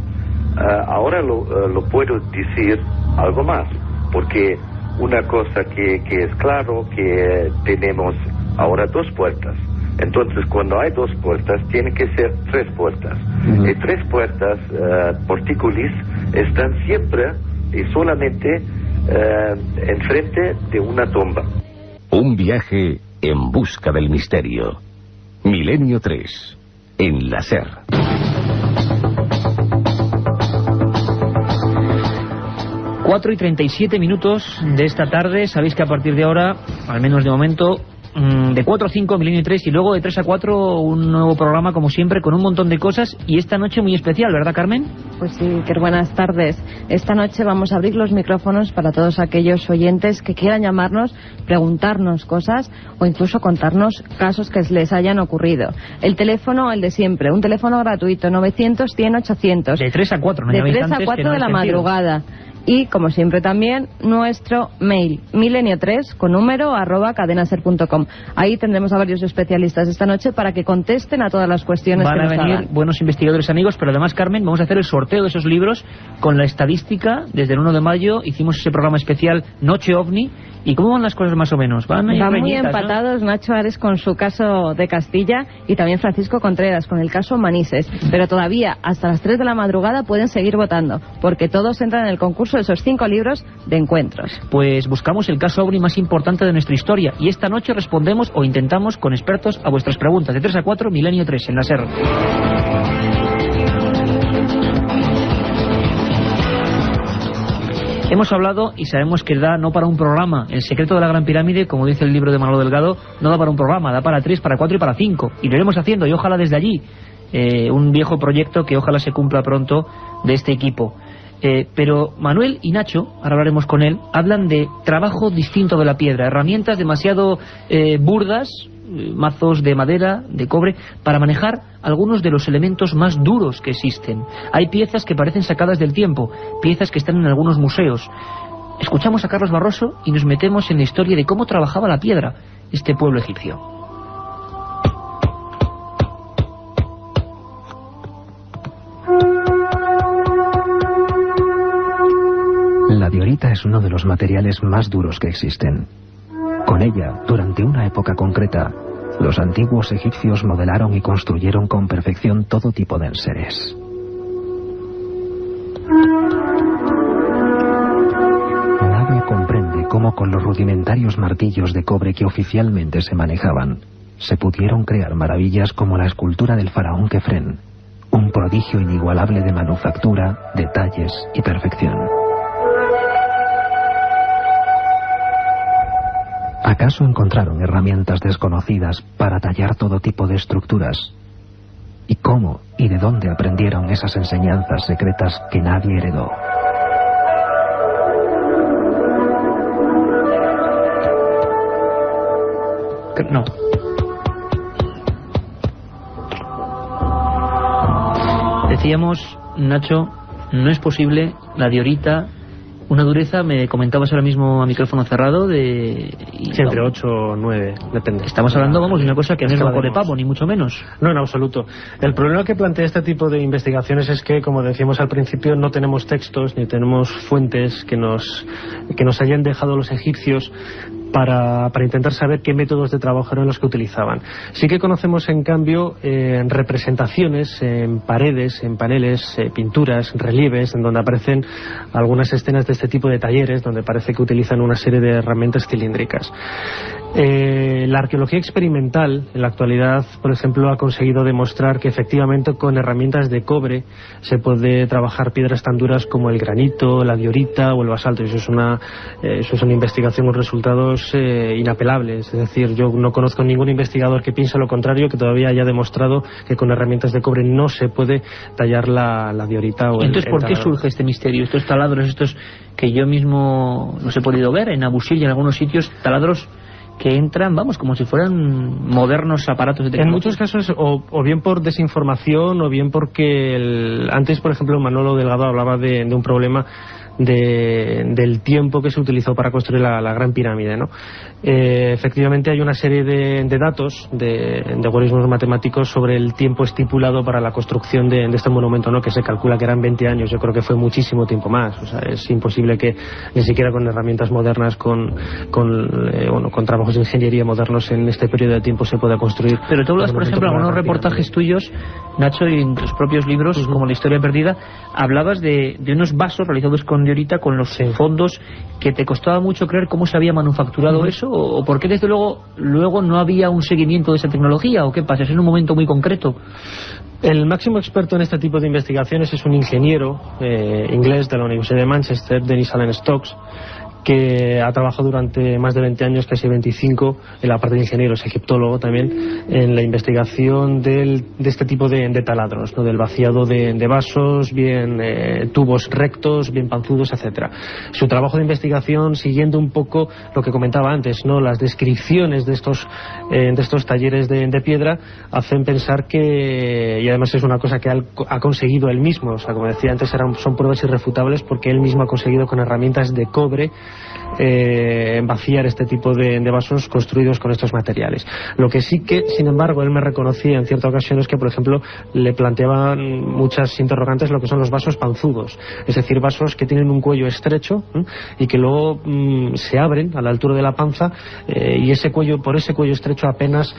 ahora lo puedo decir algo más, porque una cosa que es claro, que tenemos ahora dos puertas. Entonces, cuando hay dos puertas, tienen que ser tres puertas. Y tres puertas, portícolis, están siempre y solamente enfrente de una tumba. Un viaje en busca del misterio. Milenio 3, en la SER. Cuatro y 37 minutos de esta tarde. Sabéis que a partir de ahora, al menos de momento, de 4 a 5 Milenio 3 y luego de 3 a 4 un nuevo programa como siempre con un montón de cosas, y esta noche muy especial, ¿verdad, Carmen? Pues sí, que buenas tardes. Esta noche vamos a abrir los micrófonos para todos aquellos oyentes que quieran llamarnos, preguntarnos cosas o incluso contarnos casos que les hayan ocurrido. El teléfono, el de siempre, un teléfono gratuito, 900-100-800. De 3 a 4, no de llaméis 3 a antes, 4 que no de la hay sentido. madrugada. Y, como siempre también, nuestro mail, milenio3, con número, @cadenaser.com. Ahí tendremos a varios especialistas esta noche para que contesten a todas las cuestiones Van que a nos venir hagan. buenos investigadores amigos, pero además, Carmen, vamos a hacer el sorteo de esos libros con la estadística. Desde el 1 de mayo hicimos ese programa especial Noche OVNI. ¿Y cómo van las cosas más o menos? Van muy reñitas, empatados, ¿no? Nacho Ares con su caso de Castilla y también Francisco Contreras con el caso Manises. Pero todavía hasta las 3 de la madrugada pueden seguir votando, porque todos entran en el concurso de esos 5 libros de encuentros. Pues buscamos el caso OVNI más importante de nuestra historia y esta noche respondemos o intentamos con expertos a vuestras preguntas. De 3 a 4, Milenio 3 en la SER. Hemos hablado y sabemos que da no para un programa. El secreto de la Gran Pirámide, como dice el libro de Manolo Delgado, no da para un programa, da para 3, para 4 y para 5. Y lo iremos haciendo, y ojalá desde allí. Un viejo proyecto que ojalá se cumpla pronto de este equipo. Pero Manuel y Nacho, ahora hablaremos con él, hablan de trabajo distinto de la piedra, herramientas demasiado burdas, mazos de madera, de cobre, para manejar algunos de los elementos más duros que existen. Hay piezas que parecen sacadas del tiempo, piezas que están en algunos museos. Escuchamos a Carlos Barroso y nos metemos en la historia de cómo trabajaba la piedra este pueblo egipcio. La diorita es uno de los materiales más duros que existen. Con ella, durante una época concreta, los antiguos egipcios modelaron y construyeron con perfección todo tipo de enseres. Nadie comprende cómo con los rudimentarios martillos de cobre que oficialmente se manejaban, se pudieron crear maravillas como la escultura del faraón Kefren, un prodigio inigualable de manufactura, detalles y perfección. ¿Acaso encontraron herramientas desconocidas para tallar todo tipo de estructuras? ¿Y cómo y de dónde aprendieron esas enseñanzas secretas que nadie heredó? No. Decíamos, Nacho, no es posible la diorita. Una dureza, me comentabas ahora mismo a micrófono cerrado, de... Sí, entre 8 o 9, depende. Estamos hablando, vamos, de una cosa que no es moco de pavo, ni mucho menos. No, en absoluto. El problema que plantea este tipo de investigaciones es que, como decíamos al principio, no tenemos textos ni tenemos fuentes que nos hayan dejado los egipcios para intentar saber qué métodos de trabajo eran los que utilizaban. Sí que conocemos, en cambio, representaciones en paredes, en paneles, pinturas, relieves, en donde aparecen algunas escenas de este tipo de talleres, donde parece que utilizan una serie de herramientas cilíndricas. La arqueología experimental, en la actualidad, por ejemplo, ha conseguido demostrar que efectivamente con herramientas de cobre se puede trabajar piedras tan duras como el granito, la diorita o el basalto. Eso es una investigación con resultados inapelables. Es decir, yo no conozco ningún investigador que piense lo contrario, que todavía haya demostrado que con herramientas de cobre no se puede tallar la diorita o entonces, ¿por qué surge este misterio? Estos taladros, estos que yo mismo los he podido ver en Abusil y en algunos sitios, taladros que entran, vamos, como si fueran modernos aparatos de tecnología. En muchos casos, o bien por desinformación, o bien porque antes, por ejemplo, Manolo Delgado hablaba de un problema del tiempo que se utilizó para construir la Gran Pirámide, ¿no? Efectivamente hay una serie de datos, de algoritmos matemáticos sobre el tiempo estipulado para la construcción de este monumento, ¿no? Que se calcula que eran 20 años. Yo creo que fue muchísimo tiempo más. O sea, es imposible que ni siquiera con herramientas modernas, con trabajos de ingeniería modernos en este periodo de tiempo se pueda construir. Pero tú hablas, por ejemplo, en algunos reportajes tuyos, Nacho, y en tus propios libros, como La historia perdida, hablabas de unos vasos realizados con diorita, con los fondos, que te costaba mucho creer cómo se había manufacturado eso, o por qué desde luego no había un seguimiento de esa tecnología, o qué pasa, es en un momento muy concreto. El máximo experto en este tipo de investigaciones es un ingeniero inglés de la Universidad de Manchester, Dennis Allen Stokes, que ha trabajado durante más de 20 años, casi 25, en la parte de ingeniero, es egiptólogo también, en la investigación de este tipo de taladros, ¿no? Del vaciado de vasos, bien tubos rectos, bien panzudos, etcétera. Su trabajo de investigación, siguiendo un poco lo que comentaba antes, ¿no? Las descripciones de estos talleres de piedra, hacen pensar que, y además es una cosa que ha conseguido él mismo, o sea, como decía antes, son pruebas irrefutables, porque él mismo ha conseguido con herramientas de cobre vaciar este tipo de vasos construidos con estos materiales. Lo que sí que, sin embargo, él me reconocía en ciertas ocasiones que, por ejemplo, le planteaban muchas interrogantes lo que son los vasos panzudos, es decir, vasos que tienen un cuello estrecho y que luego se abren a la altura de la panza, y por ese cuello estrecho apenas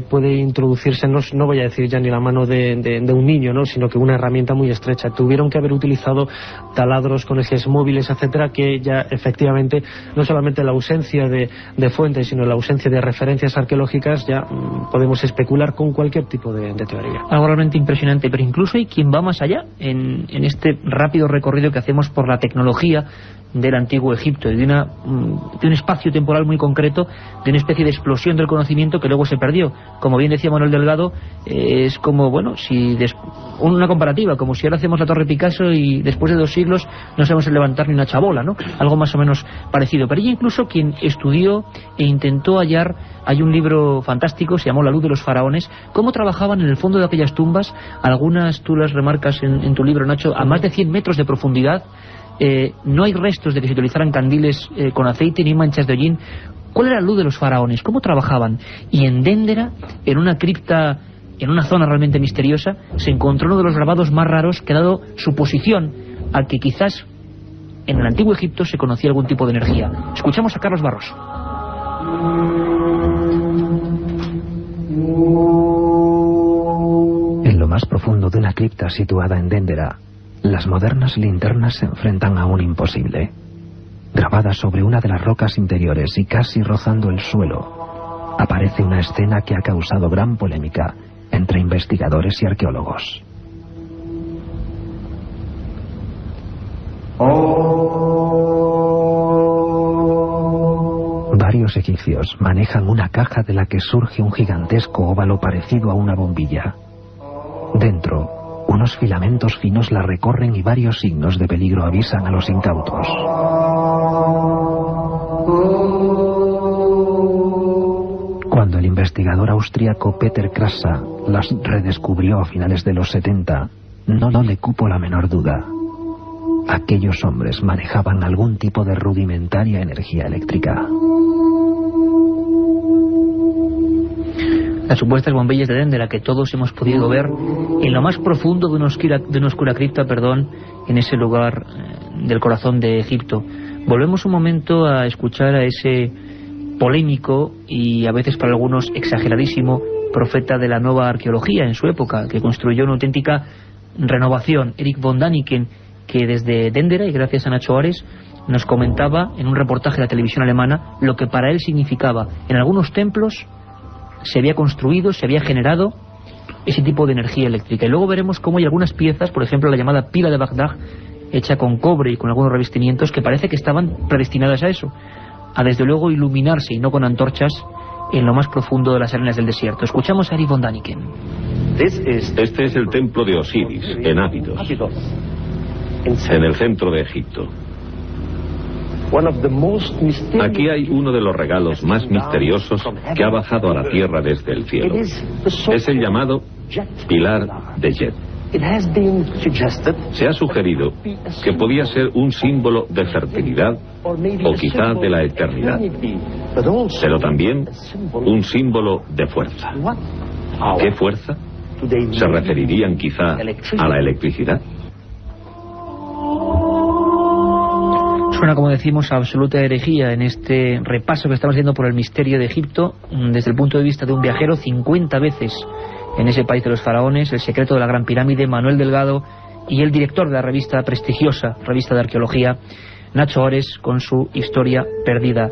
puede introducirse, no voy a decir ya ni la mano de un niño, ¿no? Sino que una herramienta muy estrecha. Tuvieron que haber utilizado taladros con ejes móviles, etcétera, que ya efectivamente, no solamente la ausencia de fuentes, sino la ausencia de referencias arqueológicas, ya podemos especular con cualquier tipo de teoría. Algo realmente impresionante, pero incluso hay quien va más allá en este rápido recorrido que hacemos por la tecnología del antiguo Egipto, y de un espacio temporal muy concreto, de una especie de explosión del conocimiento que luego se perdió. Como bien decía Manuel Delgado, es como, bueno, una comparativa, como si ahora hacemos la Torre Picasso y después de 2 siglos no sabemos levantar ni una chabola, ¿no? Algo más o menos parecido. Pero ella, incluso quien estudió e intentó hallar, hay un libro fantástico, se llamó La luz de los faraones, cómo trabajaban en el fondo de aquellas tumbas, algunas tú las remarcas en tu libro, Nacho, a más de 100 metros de profundidad. No hay restos de que se utilizaran candiles con aceite ni manchas de hollín. ¿Cuál era la luz de los faraones? ¿Cómo trabajaban? Y en Déndera, en una cripta, en una zona realmente misteriosa, se encontró uno de los grabados más raros que ha dado su posición al que quizás en el antiguo Egipto se conocía algún tipo de energía. Escuchamos a Carlos Barros. En lo más profundo de una cripta situada en Déndera, las modernas linternas se enfrentan a un imposible. Grabada sobre una de las rocas interiores y casi rozando el suelo, aparece una escena que ha causado gran polémica entre investigadores y arqueólogos. Varios egipcios manejan una caja de la que surge un gigantesco óvalo parecido a una bombilla. Dentro, unos filamentos finos la recorren y varios signos de peligro avisan a los incautos. Cuando el investigador austríaco Peter Krasa las redescubrió a finales de los 70, no le cupo la menor duda. Aquellos hombres manejaban algún tipo de rudimentaria energía eléctrica. Las supuestas bombillas de Déndera que todos hemos podido ver en lo más profundo de una oscura cripta, en ese lugar del corazón de Egipto. Volvemos un momento a escuchar a ese polémico y a veces para algunos exageradísimo profeta de la nueva arqueología en su época, que construyó una auténtica renovación, Erich von Däniken, que desde Déndera, y gracias a Nacho Ares, nos comentaba en un reportaje de la televisión alemana lo que para él significaba. En algunos templos se había construido, se había generado ese tipo de energía eléctrica. Y luego veremos cómo hay algunas piezas, por ejemplo la llamada pila de Bagdad, hecha con cobre y con algunos revestimientos, que parece que estaban predestinadas a eso, a desde luego iluminarse y no con antorchas en lo más profundo de las arenas del desierto. Escuchamos a Erich von Däniken. Este es el templo de Osiris, en Abidos, en el centro de Egipto. Aquí hay uno de los regalos más misteriosos que ha bajado a la tierra desde el cielo. Es el llamado pilar de Jet. Se ha sugerido que podía ser un símbolo de fertilidad o quizá de la eternidad, pero también un símbolo de fuerza. ¿Qué fuerza? ¿Se referirían quizá a la electricidad? Suena, como decimos, a absoluta herejía en este repaso que estamos haciendo por el misterio de Egipto desde el punto de vista de un viajero 50 veces en ese país de los faraones, el secreto de la Gran Pirámide, Manuel Delgado, y el director de la revista prestigiosa, revista de arqueología, Nacho Ores, con su Historia Perdida.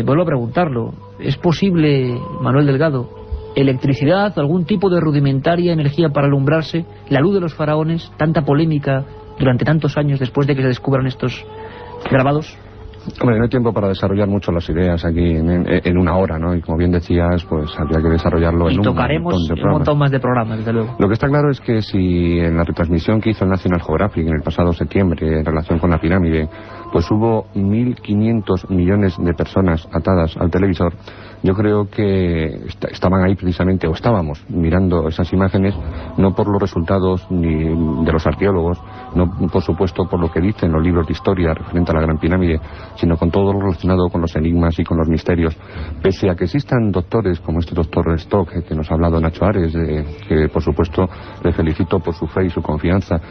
Vuelvo a preguntarlo, ¿es posible, Manuel Delgado, electricidad, algún tipo de rudimentaria energía para alumbrarse, la luz de los faraones, tanta polémica durante tantos años después de que se descubran estos grabados? Hombre, no hay tiempo para desarrollar mucho las ideas aquí en una hora, ¿no? Y como bien decías, pues habría que desarrollarlo en un montón de programas. Y tocaremos un montón más de programas, desde luego. Lo que está claro es que si en la retransmisión que hizo el National Geographic en el pasado septiembre en relación con la pirámide, pues hubo 1.500 millones de personas atadas al televisor, yo creo que estaban ahí precisamente, o estábamos mirando esas imágenes, no por los resultados ni de los arqueólogos, no por supuesto por lo que dicen los libros de historia referente a la Gran Pirámide, sino con todo lo relacionado con los enigmas y con los misterios. Pese a que existan doctores como este doctor Stock, que nos ha hablado Nacho Ares, que por supuesto le felicito por su fe y su confianza,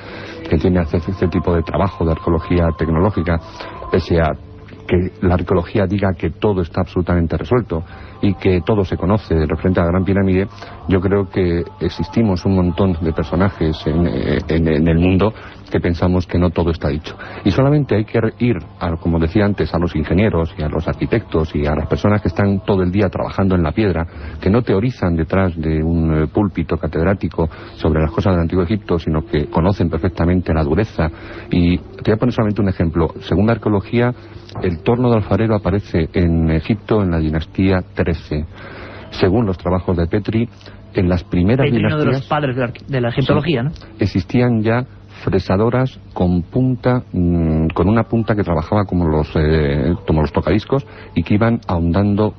que tiene este tipo de trabajo de arqueología tecnológica, pese a que la arqueología diga que todo está absolutamente resuelto y que todo se conoce referente a la Gran Pirámide, yo creo que existimos un montón de personajes en el mundo que pensamos que no todo está dicho. Y solamente hay que ir, como decía antes, a los ingenieros y a los arquitectos y a las personas que están todo el día trabajando en la piedra, que no teorizan detrás de un púlpito catedrático sobre las cosas del Antiguo Egipto, sino que conocen perfectamente la dureza. Y te voy a poner solamente un ejemplo. Según la arqueología, el torno de alfarero aparece en Egipto en la dinastía 13. Según los trabajos de Petri, en las primeras Petri, dinastías... uno de los padres de la egiptología, ¿no? Existían ya fresadoras con punta, con una punta que trabajaba como los tocadiscos y que iban ahondando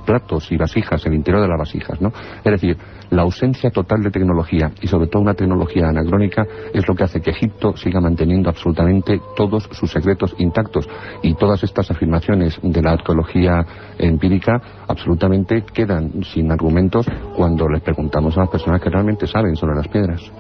platos y vasijas, el interior de las vasijas, ¿no? Es decir, la ausencia total de tecnología y sobre todo una tecnología anacrónica es lo que hace que Egipto siga manteniendo absolutamente todos sus secretos intactos, y todas estas afirmaciones de la arqueología empírica absolutamente quedan sin argumentos cuando les preguntamos a las personas que realmente saben sobre las piedras.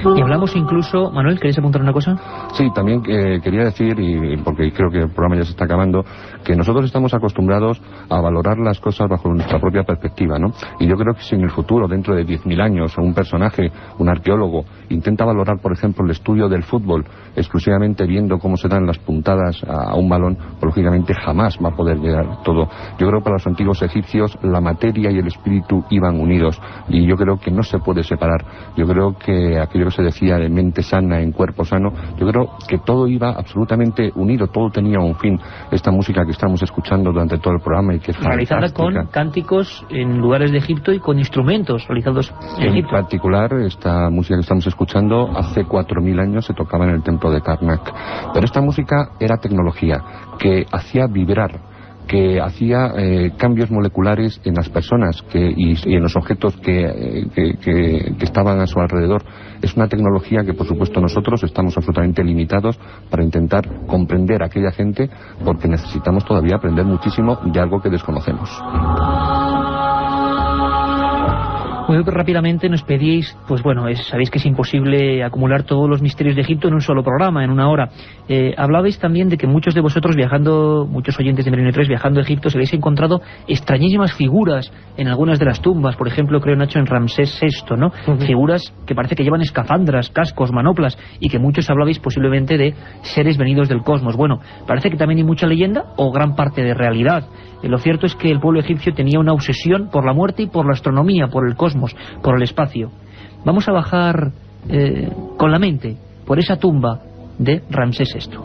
Y hablamos incluso... Manuel, ¿queréis apuntar una cosa? Sí, también quería decir, y porque creo que el programa ya se está acabando, que nosotros estamos acostumbrados a valorar las cosas bajo nuestra propia perspectiva, ¿no? Y yo creo que si en el futuro, dentro de 10.000 años, un personaje, un arqueólogo, intenta valorar, por ejemplo, el estudio del fútbol exclusivamente viendo cómo se dan las puntadas a un balón, pues lógicamente jamás va a poder llegar todo. Yo creo que para los antiguos egipcios la materia y el espíritu iban unidos, y yo creo que no se puede separar. Yo creo que aquello que se decía de mente sana en cuerpo sano, yo creo que todo iba absolutamente unido, todo tenía un fin. Esta música que estamos escuchando durante todo el programa y que es realizada con cánticos en lugares de Egipto y con instrumentos realizados en Egipto. En particular, esta música que estamos escuchando hace 4.000 años se tocaba en el templo de Karnak. Pero esta música era tecnología que hacía vibrar, que hacía cambios moleculares en las personas y en los objetos que estaban a su alrededor. Es una tecnología que, por supuesto, nosotros estamos absolutamente limitados para intentar comprender a aquella gente, porque necesitamos todavía aprender muchísimo de algo que desconocemos. Muy rápidamente nos pedíais, pues bueno, sabéis que es imposible acumular todos los misterios de Egipto en un solo programa, en una hora. Hablabais también de que muchos de vosotros muchos oyentes de Milenio 3 viajando a Egipto, se habéis encontrado extrañísimas figuras en algunas de las tumbas, por ejemplo, creo, Nacho, en Ramsés VI, ¿no? Figuras que parece que llevan escafandras, cascos, manoplas, y que muchos hablabais posiblemente de seres venidos del cosmos. Bueno, parece que también hay mucha leyenda o gran parte de realidad. Lo cierto es que el pueblo egipcio tenía una obsesión por la muerte y por la astronomía, por el cosmos, por el espacio. Vamos a bajar con la mente por esa tumba de Ramsés VI.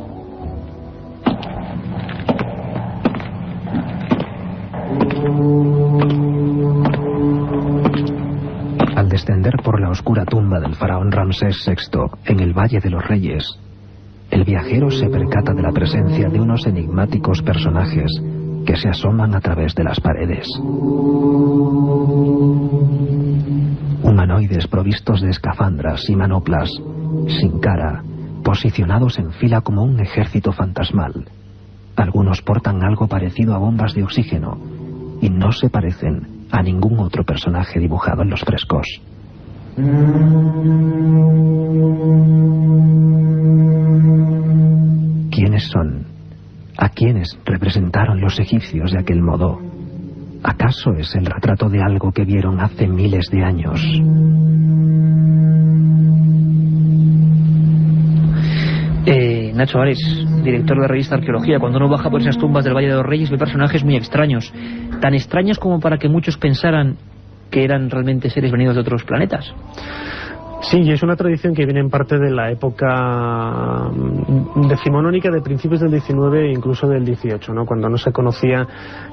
Al descender por la oscura tumba del faraón Ramsés VI en el Valle de los Reyes, el viajero se percata de la presencia de unos enigmáticos personajes que se asoman a través de las paredes. Humanoides provistos de escafandras y manoplas, sin cara, posicionados en fila como un ejército fantasmal. Algunos portan algo parecido a bombas de oxígeno y no se parecen a ningún otro personaje dibujado en los frescos. ¿Quiénes son? ¿A quiénes representaron los egipcios de aquel modo? ¿Acaso es el retrato de algo que vieron hace miles de años? Nacho Ares, director de la revista Arqueología, cuando uno baja por esas tumbas del Valle de los Reyes ve personajes muy extraños, tan extraños como para que muchos pensaran que eran realmente seres venidos de otros planetas. Sí, y es una tradición que viene en parte de la época decimonónica de principios del 19 e incluso del 18, ¿no? Cuando no se conocía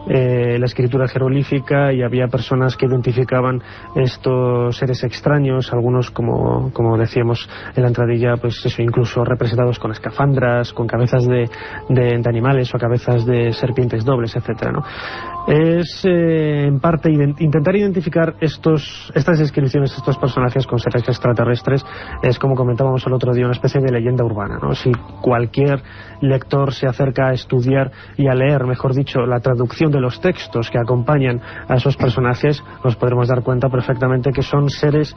la escritura jeroglífica y había personas que identificaban estos seres extraños, algunos como decíamos en la entradilla, pues eso, incluso representados con escafandras, con cabezas de animales o cabezas de serpientes dobles, etcétera, ¿no? Es en parte intentar identificar estas descripciones, estos personajes con seres extraterrestres, es, como comentábamos el otro día, una especie de leyenda urbana, ¿no? Si cualquier lector se acerca a estudiar y a leer, mejor dicho, la traducción de los textos que acompañan a esos personajes, nos podremos dar cuenta perfectamente que son seres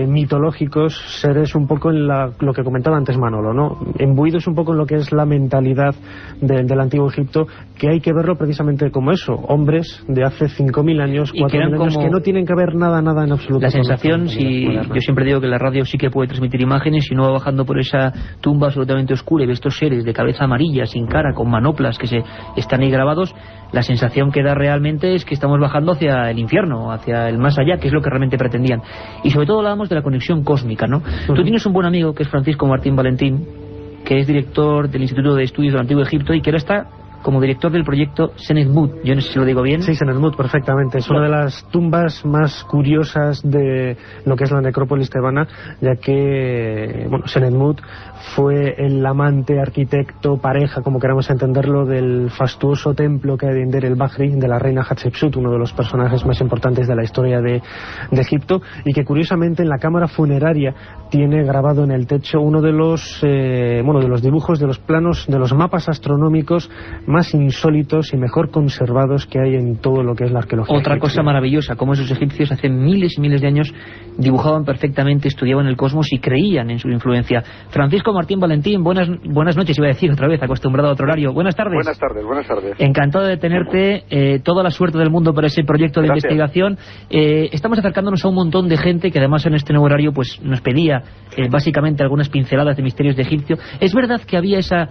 mitológicos, seres un poco en lo que comentaba antes Manolo, ¿no? Imbuidos un poco en lo que es la mentalidad del antiguo Egipto, que hay que verlo precisamente como eso, hombres de hace 5.000 años, 4.000 años, que no tienen que ver nada en absoluto. La sensación, yo siempre digo que la radio sí que puede transmitir imágenes, y uno va bajando por esa tumba absolutamente oscura y ve estos seres de cabeza amarilla, sin cara, con manoplas que están ahí grabados, la sensación que da realmente es que estamos bajando hacia el infierno, hacia el más allá, que es lo que realmente pretendían. Y sobre todo hablábamos de la conexión cósmica, ¿no? Tú tienes un buen amigo que es Francisco Martín Valentín, que es director del Instituto de Estudios del Antiguo Egipto y que ahora está como director del proyecto Senetmut. Yo no sé si lo digo bien. Sí, Senetmut, perfectamente. Es una de las tumbas más curiosas de lo que es la necrópolis tebana, ya que, bueno, Senetmut fue el amante, arquitecto, pareja, como queramos entenderlo, del fastuoso templo que hay de Ender el Bahri, de la reina Hatshepsut, uno de los personajes más importantes de la historia de Egipto, y que curiosamente en la cámara funeraria tiene grabado en el techo uno de los dibujos, de los planos, de los mapas astronómicos más insólitos y mejor conservados que hay en todo lo que es la arqueología Otra egipcia. Cosa maravillosa, como esos egipcios hace miles y miles de años dibujaban perfectamente, estudiaban el cosmos y creían en su influencia. Francisco Martín Valentín, buenas noches, iba a decir otra vez, acostumbrado a otro horario. Buenas tardes. Buenas tardes. Encantado de tenerte, toda la suerte del mundo para ese proyecto de investigación. Estamos acercándonos a un montón de gente que además en este nuevo horario pues nos pedía básicamente algunas pinceladas de misterios de Egipto. ¿Es verdad que había esa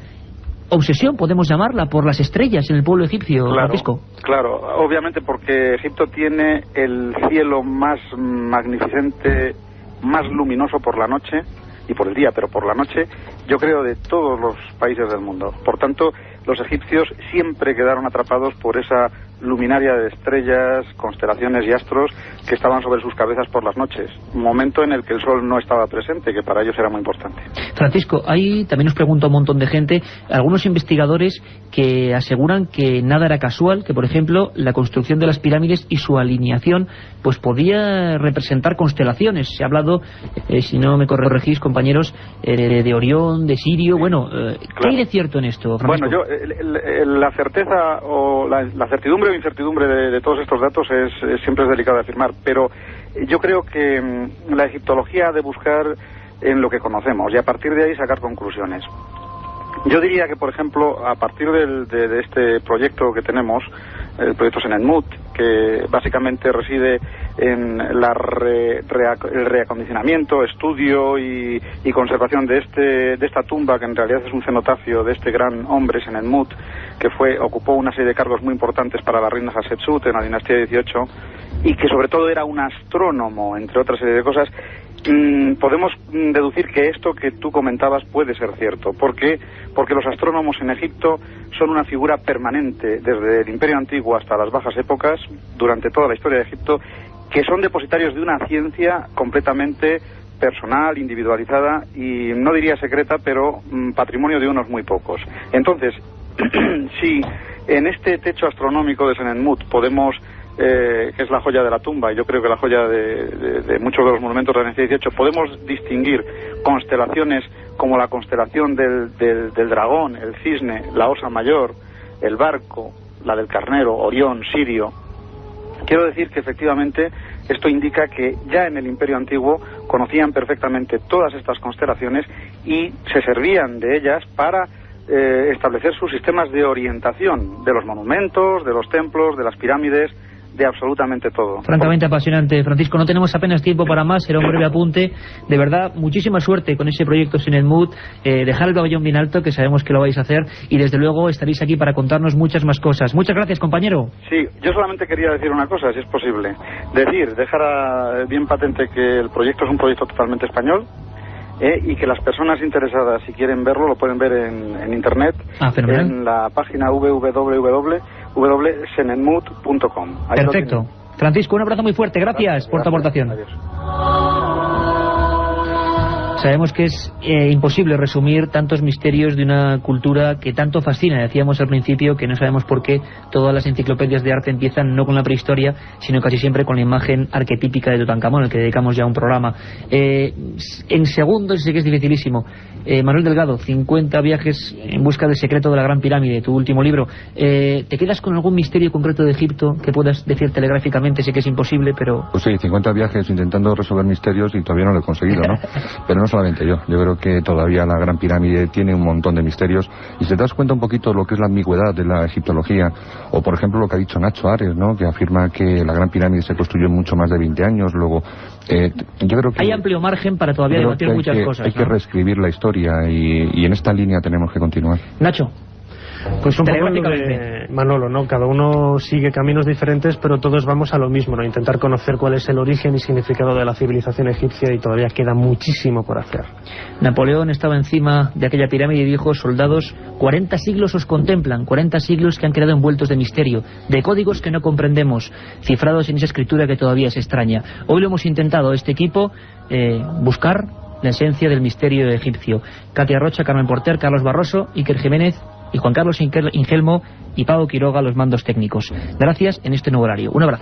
obsesión, podemos llamarla, por las estrellas en el pueblo egipcio, Francisco? Claro, obviamente porque Egipto tiene el cielo más magnificente, más luminoso por la noche y por el día, pero por la noche, yo creo, de todos los países del mundo. Por tanto, los egipcios siempre quedaron atrapados por esa luminaria de estrellas, constelaciones y astros que estaban sobre sus cabezas por las noches, momento en el que el sol no estaba presente, que para ellos era muy importante. Francisco, ahí también nos pregunta un montón de gente, algunos investigadores que aseguran que nada era casual, que por ejemplo la construcción de las pirámides y su alineación pues podía representar constelaciones. Se ha hablado, si no me corregís compañeros, de Orión, de Sirio. Bueno, ¿qué hay de cierto en esto, Francisco? Bueno, la certeza o la certidumbre o incertidumbre de todos estos datos siempre es delicado de afirmar, pero yo creo que la egiptología ha de buscar en lo que conocemos y a partir de ahí sacar conclusiones. Yo diría que, por ejemplo, a partir de este proyecto que tenemos, el proyecto Senetmut, que básicamente reside en el reacondicionamiento, estudio y conservación de esta tumba, que en realidad es un cenotafio de este gran hombre, Senetmut, que ocupó una serie de cargos muy importantes para la reina Hatshepsut en la dinastía 18, y que sobre todo era un astrónomo, entre otras serie de cosas. Podemos deducir que esto que tú comentabas puede ser cierto. ¿Por qué? Porque los astrónomos en Egipto son una figura permanente desde el Imperio Antiguo hasta las bajas épocas, durante toda la historia de Egipto, que son depositarios de una ciencia completamente personal, individualizada y no diría secreta, pero patrimonio de unos muy pocos. Entonces, si en este techo astronómico de Senenmut podemos, que es la joya de la tumba, y yo creo que la joya de muchos de los monumentos del siglo XVIII, podemos distinguir constelaciones como la constelación del dragón, el cisne, la osa mayor, el barco, la del carnero, Orión, Sirio. Quiero decir que efectivamente esto indica que ya en el Imperio Antiguo conocían perfectamente todas estas constelaciones y se servían de ellas para establecer sus sistemas de orientación de los monumentos, de los templos, de las pirámides, de absolutamente todo. Francamente apasionante, Francisco. No tenemos apenas tiempo para más, será un breve apunte. De verdad, muchísima suerte con ese proyecto Senenmut, dejar el pabellón bien alto, que sabemos que lo vais a hacer, y desde luego estaréis aquí para contarnos muchas más cosas. Muchas gracias, compañero. Sí, yo solamente quería decir una cosa, si es posible. Dejar bien patente que el proyecto es un proyecto totalmente español, y que las personas interesadas, si quieren verlo, lo pueden ver en internet, en la página www.senenmut.com. Perfecto. Francisco, un abrazo muy fuerte, gracias por tu aportación. Adiós. Sabemos que es imposible resumir tantos misterios de una cultura que tanto fascina. Decíamos al principio que no sabemos por qué todas las enciclopedias de arte empiezan no con la prehistoria, sino casi siempre con la imagen arquetípica de Tutankamón, al que dedicamos ya un programa. En segundos, sé que es dificilísimo. Manuel Delgado, 50 viajes en busca del secreto de la Gran Pirámide, tu último libro. ¿Te quedas con algún misterio concreto de Egipto que puedas decir telegráficamente? Sé que es imposible, pero... Pues sí, 50 viajes intentando resolver misterios y todavía no lo he conseguido, ¿no? Pero no solamente yo creo que todavía la Gran Pirámide tiene un montón de misterios, y si te das cuenta un poquito lo que es la ambigüedad de la egiptología, o por ejemplo lo que ha dicho Nacho Ares, ¿no?, que afirma que la Gran Pirámide se construyó en mucho más de 20 años, luego yo creo que hay amplio margen para todavía debatir muchas cosas. Hay que reescribir la historia y en esta línea tenemos que continuar. Nacho. Pues un poco lo de Manolo, ¿no? Cada uno sigue caminos diferentes, pero todos vamos a lo mismo, ¿no? Intentar conocer cuál es el origen y significado de la civilización egipcia, y todavía queda muchísimo por hacer. Napoleón estaba encima de aquella pirámide y dijo: soldados, 40 siglos os contemplan, 40 siglos que han quedado envueltos de misterio, de códigos que no comprendemos, cifrados en esa escritura que todavía es extraña. Hoy lo hemos intentado, este equipo, buscar la esencia del misterio egipcio. Katia Rocha, Carmen Porter, Carlos Barroso, Iker Jiménez y Juan Carlos Ingelmo y Pau Quiroga, los mandos técnicos. Gracias en este nuevo horario. Un abrazo.